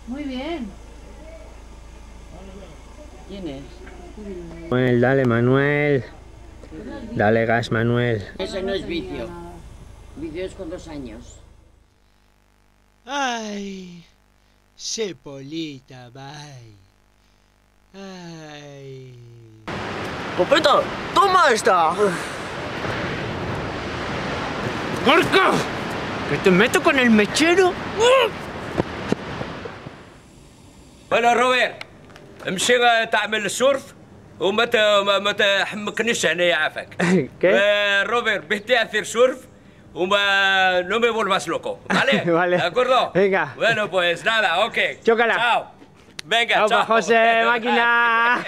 Muy bien. ¿Quién es? Manuel, dale, Manuel. Dale gas, Manuel. Ese no es vicio. Vicio es con 2 años. Ay, cepolita, bye. Ay. ¡Copeta! ¡Toma esta! ¡Gorka! ¿Que te meto con el mechero? ولا روبير امشي تعمل السورف ما تحمقنيش هنايا عافاك. روبير بيتي hacer surf وما no me vuelvas loco, ¿vale? Vale. ¿De acuerdo? Venga. Bueno, pues nada, ok. Chócala. Chao. Venga, Opa, chao. José, máquina.